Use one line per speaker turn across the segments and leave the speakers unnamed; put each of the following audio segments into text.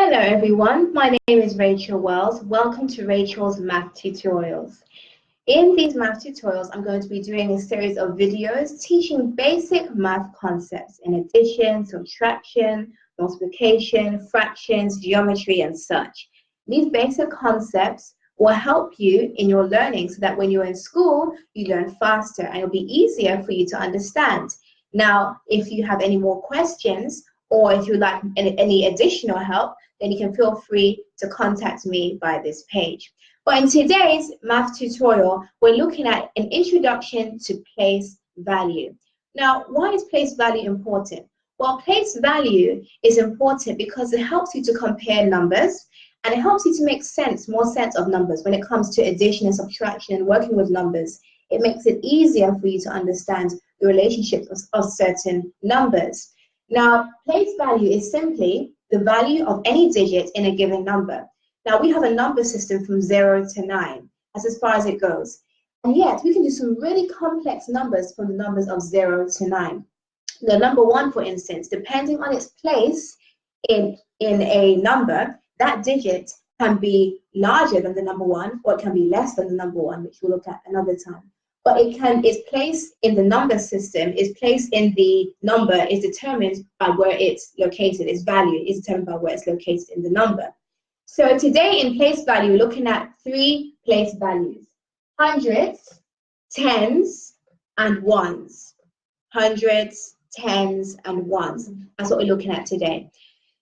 Hello everyone, my name is Rachel Wells. Welcome to Rachel's Math Tutorials. In these math tutorials, I'm going to be doing a series of videos teaching basic math concepts in addition, subtraction, multiplication, fractions, geometry, and such. These basic concepts will help you in your learning so that when you're in school, you learn faster and it'll be easier for you to understand. Now, if you have any more questions or if you'd like any additional help, then you can feel free to contact me by this page. But in today's math tutorial, we're looking at an introduction to place value. Now, why is place value important? Well, place value is important because it helps you to compare numbers and it helps you to make more sense of numbers when it comes to addition and subtraction and working with numbers. It makes it easier for you to understand the relationships of certain numbers. Now, place value is simply the value of any digit in a given number. Now, we have a number system from 0 to 9. That's as far as it goes. And yet, we can do some really complex numbers from the numbers of 0 to 9. The number 1, for instance, depending on its place in a number, that digit can be larger than the number 1, or it can be less than the number 1, which we'll look at another time. But its place in the number system, its place in the number is determined by where it's located. Its value is determined by where it's located in the number. So today in place value, we're looking at 3 place values: hundreds, tens, and ones. Hundreds, tens, and ones. That's what we're looking at today.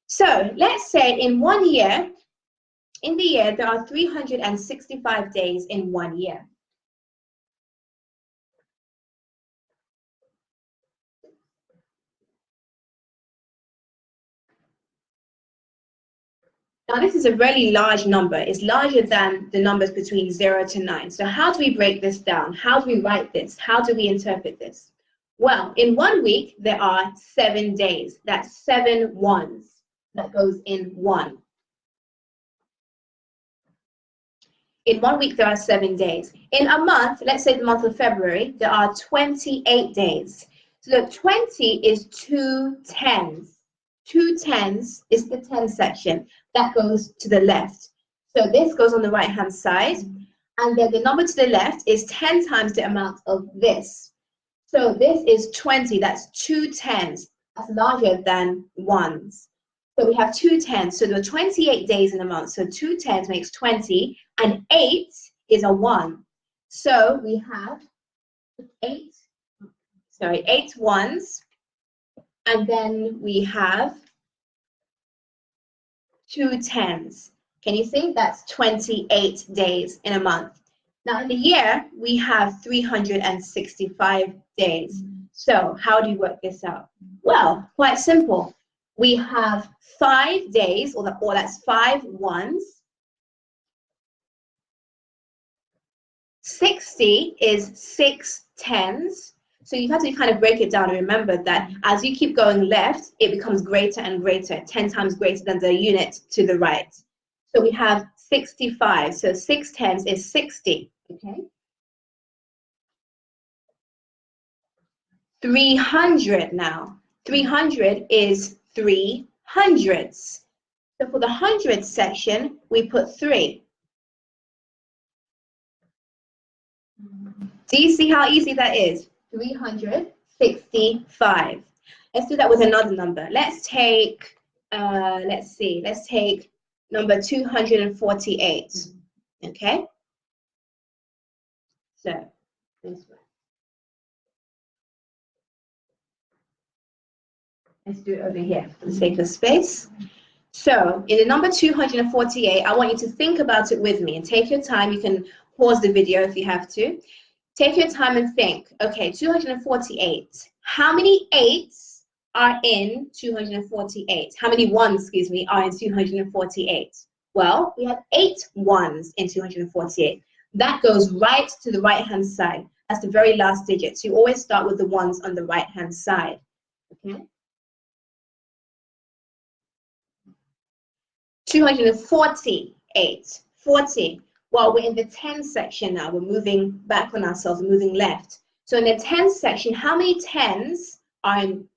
So let's say in the year, there are 365 days in 1 year. Now, this is a really large number. It's larger than the numbers between 0 to 9. So how do we break this down? How do we write this? How do we interpret this? Well, in 1 week, there are 7 days. That's 7 ones. That goes in 1. In 1 week, there are 7 days. In a month, let's say the month of February, there are 28 days. So look, 20 is 2 tens. 2 tens is the 10 section. That goes to the left. So this goes on the right-hand side. And then the number to the left is 10 times the amount of this. So this is 20. That's 2 tens. That's larger than ones. So we have 2 tens. So there are 28 days in a month. So 2 tens makes 20. And 8 is a 1. So we have 8 ones. And then we have 2 tens. Can you see? That's 28 days in a month. Now in the year, we have 365 days. So how do you work this out? Well, quite simple. We have 5 days, or that's 5 ones. 60 is 6 tens. So you have to kind of break it down and remember that as you keep going left, it becomes greater and greater, 10 times greater than the unit to the right. So we have 65. So 6 tens is 60. Okay. 300 now. 300 is 3 hundreds. So for the hundreds section, we put 3. Do you see how easy that is? 365. Let's do that with another number. Let's take, let's take number 248. Okay? So, this way. Let's do it over here for the sake of space. So, in the number 248, I want you to think about it with me and take your time. You can pause the video if you have to. Take your time and think, okay, 248. How many 8s are in 248? How many ones, excuse me, are in 248? Well, we have 8 ones in 248. That goes right to the right-hand side. That's the very last digit. So you always start with the ones on the right-hand side. Okay? 248. 40. Well, we're in the 10 section now. We're moving back on ourselves, moving left. So in the 10 section, how many 10s are in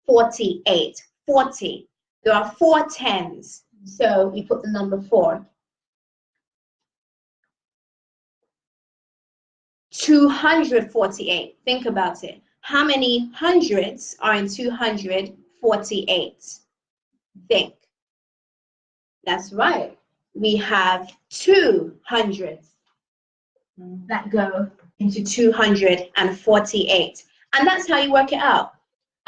48? 40. There are 4 10s. So we put the number 4. 248. Think about it. How many hundreds are in 248? Think. That's right. We have 200 that go into 248. And that's how you work it out.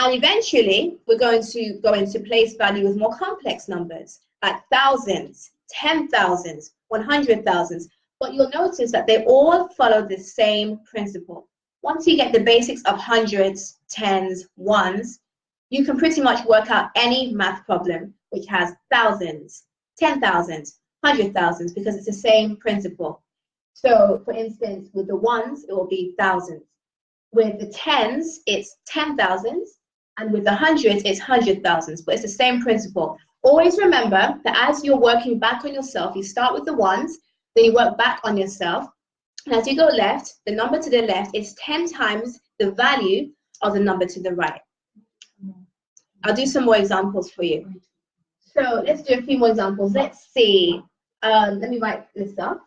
And eventually, we're going to go into place value with more complex numbers, like thousands, 10,000s, 100,000s. But you'll notice that they all follow the same principle. Once you get the basics of hundreds, tens, ones, you can pretty much work out any math problem which has thousands, 10,000s, 100,000s, because it's the same principle. So, for instance, with the ones, it will be thousands. With the tens, it's 10,000s. And with the hundreds, it's 100,000s, but it's the same principle. Always remember that as you're working back on yourself, you start with the ones, then you work back on yourself. And as you go left, the number to the left is 10 times the value of the number to the right. I'll do some more examples for you. So let's do a few more examples. Let's see. Let me write this up.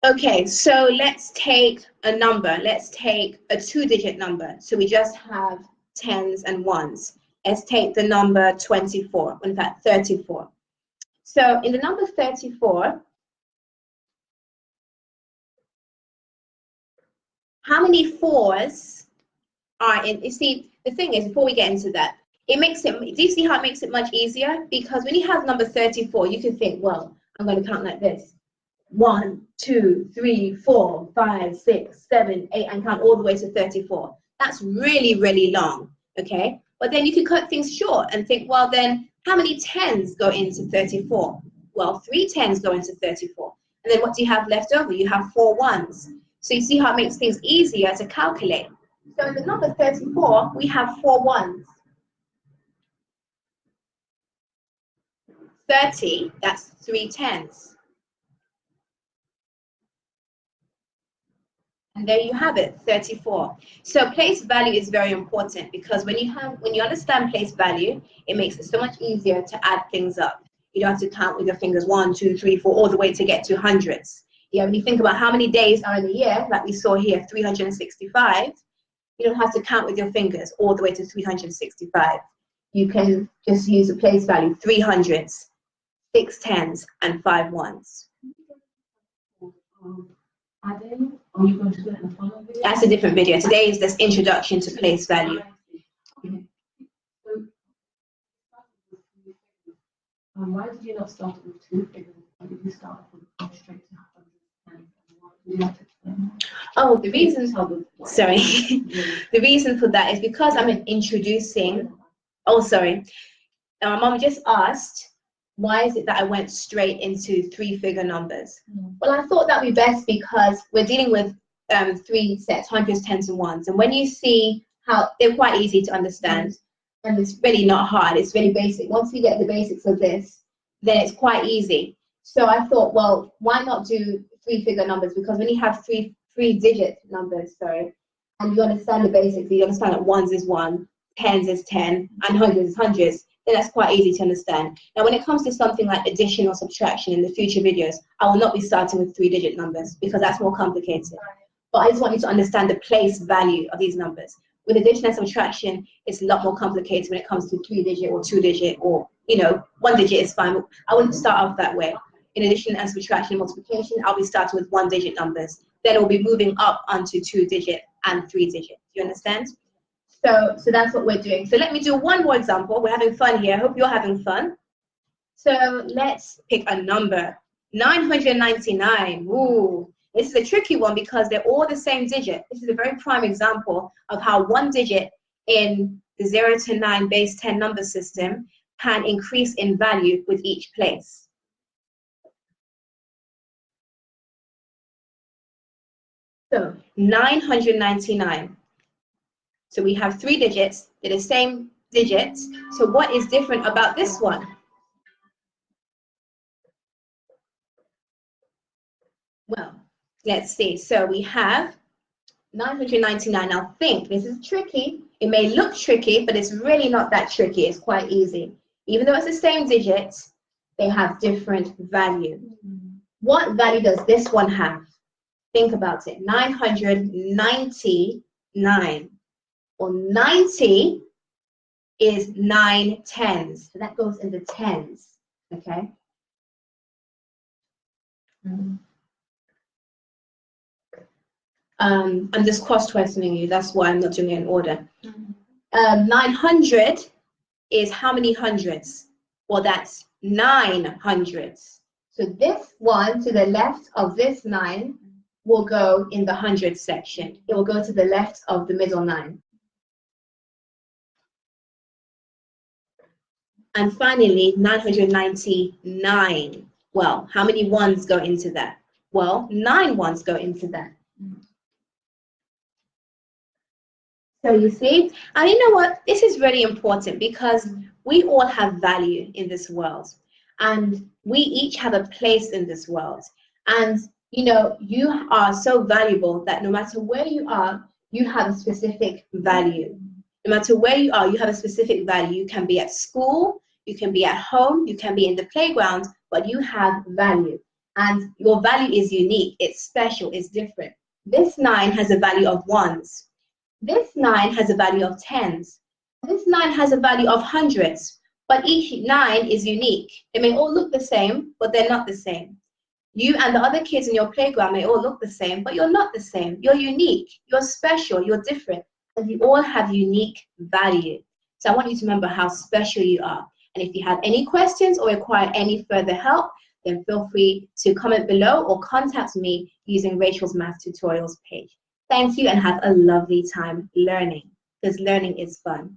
Okay, so let's take a number. Let's take a 2-digit number. So we just have tens and ones. Let's take the number 24, in fact 34. So in the number 34, how many 4s are in? You see, the thing is, before we get into that, it makes it, do you see how it makes it much easier? Because when you have number 34, you can think, well, I'm going to count like this. 1, 2, 3, 4, 5, 6, 7, 8, and count all the way to 34. That's really, really long, okay? But then you can cut things short and think, well, then how many 10s go into 34? Well, 3 10s go into 34. And then what do you have left over? You have 4 1s. So you see how it makes things easier to calculate. So in the number 34, we have 4 1s. 30, that's 3 10s. And there you have it, 34. So place value is very important, because when you understand place value, it makes it so much easier to add things up. You don't have to count with your fingers 1, 2, 3, 4, all the way to get to hundreds. Yeah, when you think about how many days are in a year, like we saw here, 365, you don't have to count with your fingers all the way to 365. You can just use a place value, 300s, 6 10s, and 5 1s.
Adding, or are you going to do it in the following video?
That's a different video. Today is this introduction to place value.
Okay. So, why did you not start with 2 figures? Why did you start with straight to hundreds? Would you like to explain?
Oh, the reason, sorry, the reason for that is because I'm introducing. Oh, sorry. Mom just asked, why is it that I went straight into 3-figure numbers? Well, I thought that'd be best because we're dealing with 3 sets, hundreds, tens, and ones. And when you see how they're quite easy to understand, and it's really not hard, it's really basic. Once you get the basics of this, then it's quite easy. So I thought, well, why not do 3-figure numbers? Because when you have three-digit numbers, sorry, and you understand the basics, you understand that ones is 1, tens is 10, and hundreds is hundreds, then that's quite easy to understand. Now, when it comes to something like addition or subtraction in the future videos, I will not be starting with 3-digit numbers because that's more complicated. But I just want you to understand the place value of these numbers. With addition and subtraction, it's a lot more complicated when it comes to 3-digit or 2-digit, or, 1 digit is fine. I wouldn't start off that way. In addition and subtraction and multiplication, I'll be starting with 1-digit numbers. Then we'll be moving up onto 2-digit and 3-digit. Do you understand? So that's what we're doing. So let me do one more example. We're having fun here. I hope you're having fun. So let's pick a number. 999. Ooh, this is a tricky one because they're all the same digit. This is a very prime example of how 1 digit in the 0 to 9 base 10 number system can increase in value with each place. So 999. So we have 3 digits, they're the same digits. So what is different about this one? Well, let's see. So we have 999. Now think, this is tricky. It may look tricky, but it's really not that tricky. It's quite easy. Even though it's the same digits, they have different value. What value does this one have? Think about it. 999. Well, 90 is 9 tens. So that goes in the tens, okay? I'm just cross-questioning you. That's why I'm not doing it in order. 900 is how many hundreds? Well, that's 9 hundreds. So this one to the left of this 9 will go in the hundreds section. It will go to the left of the middle 9. And finally, 999. Well, how many ones go into that? Well, 9 ones go into that. So you see, and you know what? This is really important because we all have value in this world, and we each have a place in this world. And you know, you are so valuable that no matter where you are, you have a specific value. No matter where you are, you have a specific value. You can be at school, you can be at home, you can be in the playground, but you have value. And your value is unique, it's special, it's different. This 9 has a value of ones. This 9 has a value of tens. This 9 has a value of hundreds, but each 9 is unique. They may all look the same, but they're not the same. You and the other kids in your playground may all look the same, but you're not the same. You're unique, you're special, you're different, and you all have unique value. So I want you to remember how special you are. And if you have any questions or require any further help, then feel free to comment below or contact me using Rachel's Math Tutorials page. Thank you and have a lovely time learning, because learning is fun.